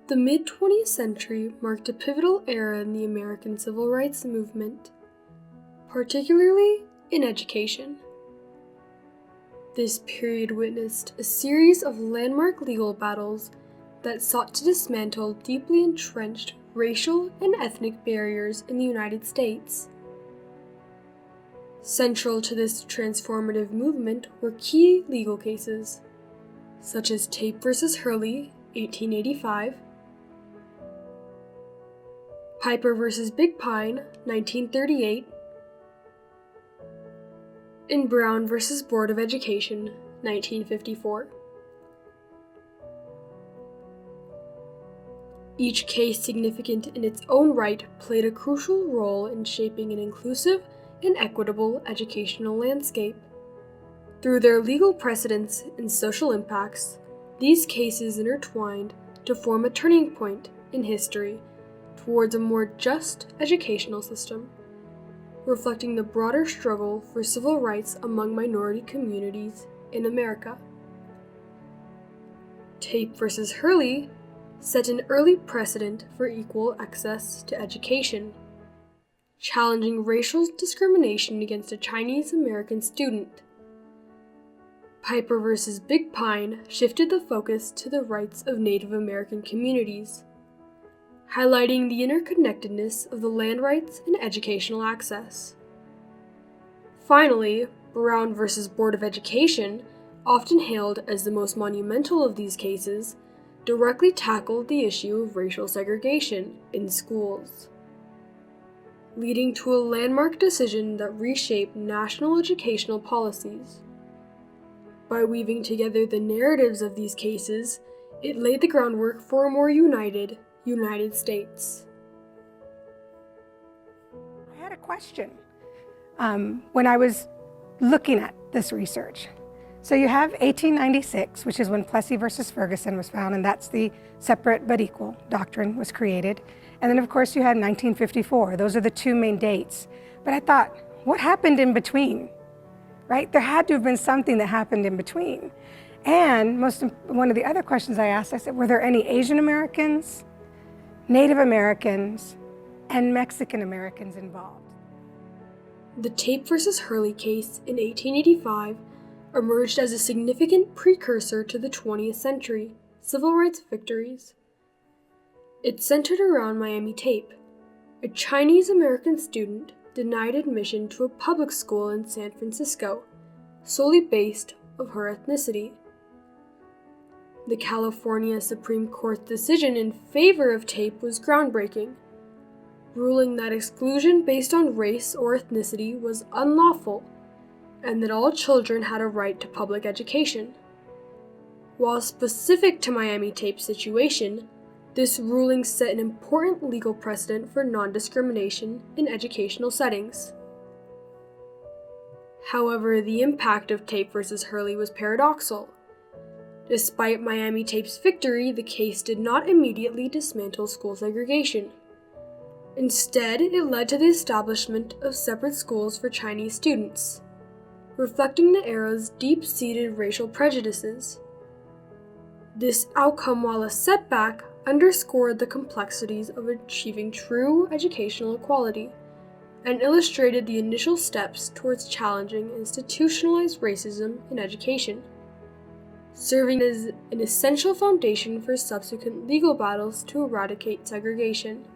The mid-20th century marked a pivotal era in the American civil rights movement, particularly in education. This period witnessed a series of landmark legal battles that sought to dismantle deeply entrenched racial and ethnic barriers in the United States. Central to this transformative movement were key legal cases, such as Tate v. Hurley, 1885, Piper v. Big Pine, 1938, and Brown v. Board of Education, 1954. Each case, significant in its own right, played a crucial role in shaping an inclusive and equitable educational landscape. Through their legal precedents and social impacts, these cases intertwined to form a turning point in history towards a more just educational system, reflecting the broader struggle for civil rights among minority communities in America. Tate v. Hurley set an early precedent for equal access to education, challenging racial discrimination against a Chinese American student. Piper v. Big Pine shifted the focus to the rights of Native American communities, highlighting the interconnectedness of the land rights and educational access. Finally, Brown v. Board of Education, often hailed as the most monumental of these cases, directly tackled the issue of racial segregation in schools, leading to a landmark decision that reshaped national educational policies. By weaving together the narratives of these cases, it laid the groundwork for a more united United States. I had a question when I was looking at this research. So you have 1896, which is when Plessy versus Ferguson was found, and that's the separate but equal doctrine was created. And then of course you had 1954. Those are the two main dates. But I thought, what happened in between? Right? There had to have been something that happened in between. And one of the other questions I asked, I said, were there any Asian Americans, Native Americans, and Mexican Americans involved? The Tate v. Hurley case in 1885 emerged as a significant precursor to the 20th century civil rights victories. It centered around Miami Tape, a Chinese American student denied admission to a public school in San Francisco, solely based on her ethnicity. The California Supreme Court's decision in favor of Tape was groundbreaking, ruling that exclusion based on race or ethnicity was unlawful and that all children had a right to public education. While specific to Miami Tape's situation, this ruling set an important legal precedent for non-discrimination in educational settings. However, the impact of Tape v. Hurley was paradoxical. Despite Miami Tape's victory, the case did not immediately dismantle school segregation. Instead, it led to the establishment of separate schools for Chinese students, reflecting the era's deep-seated racial prejudices. This outcome, while a setback, underscored the complexities of achieving true educational equality and illustrated the initial steps towards challenging institutionalized racism in education, serving as an essential foundation for subsequent legal battles to eradicate segregation.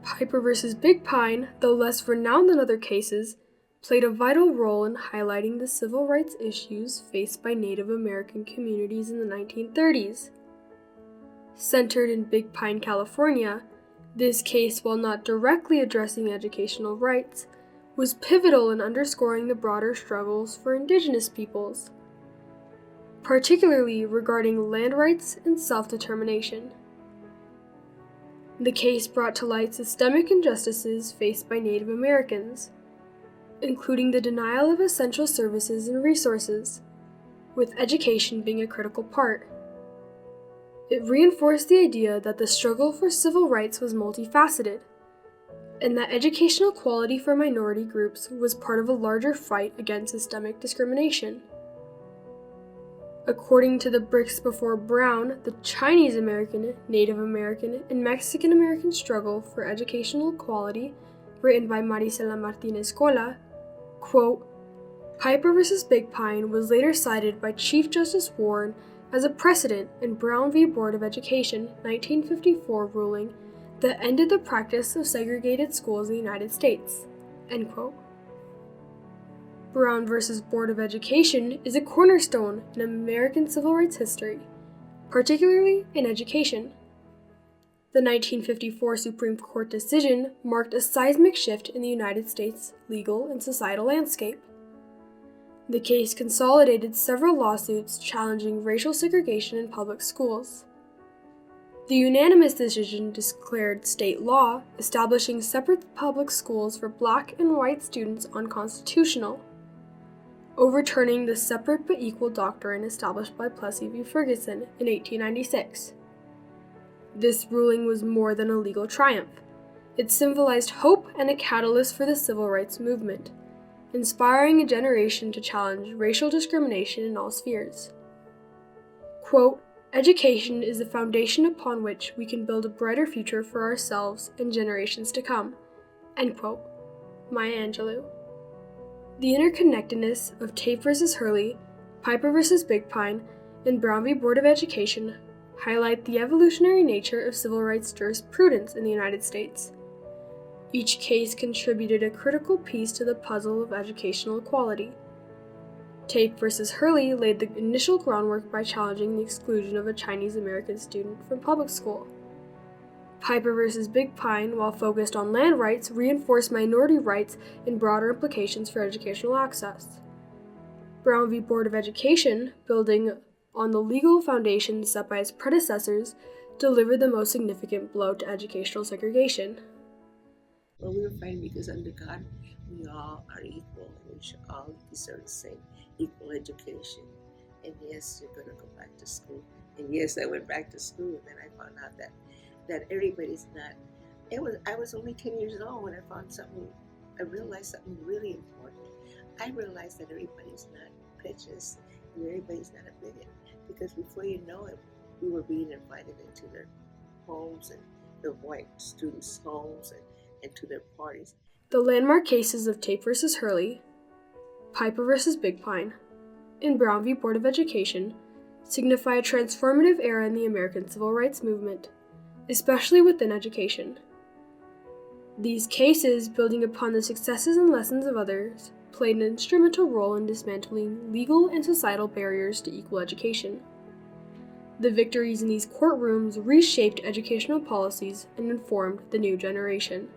Piper v. Big Pine, though less renowned than other cases, played a vital role in highlighting the civil rights issues faced by Native American communities in the 1930s. Centered in Big Pine, California, this case, while not directly addressing educational rights, was pivotal in underscoring the broader struggles for indigenous peoples, particularly regarding land rights and self-determination. The case brought to light systemic injustices faced by Native Americans, including the denial of essential services and resources, with education being a critical part. It reinforced the idea that the struggle for civil rights was multifaceted, and that educational equality for minority groups was part of a larger fight against systemic discrimination. According to the Bricks Before Brown, the Chinese American, Native American, and Mexican American struggle for educational equality, written by Marisela Martinez Cola, quote, Piper v. Big Pine was later cited by Chief Justice Warren as a precedent in Brown v. Board of Education 1954 ruling that ended the practice of segregated schools in the United States, end quote. Brown v. Board of Education is a cornerstone in American civil rights history, particularly in education. The 1954 Supreme Court decision marked a seismic shift in the United States legal and societal landscape. The case consolidated several lawsuits challenging racial segregation in public schools. The unanimous decision declared state law establishing separate public schools for black and white students unconstitutional, overturning the separate but equal doctrine established by Plessy v. Ferguson in 1896. This ruling was more than a legal triumph. It symbolized hope and a catalyst for the civil rights movement, inspiring a generation to challenge racial discrimination in all spheres. Quote, Education is the foundation upon which we can build a brighter future for ourselves and generations to come. End quote. Maya Angelou. The interconnectedness of Tate v. Hurley, Piper v. Big Pine, and Brown v. Board of Education highlight the evolutionary nature of civil rights jurisprudence in the United States. Each case contributed a critical piece to the puzzle of educational equality. Tate v. Hurley laid the initial groundwork by challenging the exclusion of a Chinese American student from public school. Piper v. Big Pine, while focused on land rights, reinforced minority rights and broader implications for educational access. Brown v. Board of Education, building on the legal foundation set by its predecessors, delivered the most significant blow to educational segregation. Well, we were fighting because under God, we all are equal and we should all deserve the same equal education. And yes, you're going to go back to school. And yes, I went back to school, and then I found out that everybody's not. I was only 10 years old when I realized something really important. I realized that everybody's not prejudiced and everybody's not a bigot, because before you know it, we were being invited into their homes and the white students' homes and to their parties. The landmark cases of Tate v. Hurley, Piper v. Big Pine, and Brown v. Board of Education signify a transformative era in the American civil rights movement, especially within education. These cases, building upon the successes and lessons of others, played an instrumental role in dismantling legal and societal barriers to equal education. The victories in these courtrooms reshaped educational policies and informed the new generation.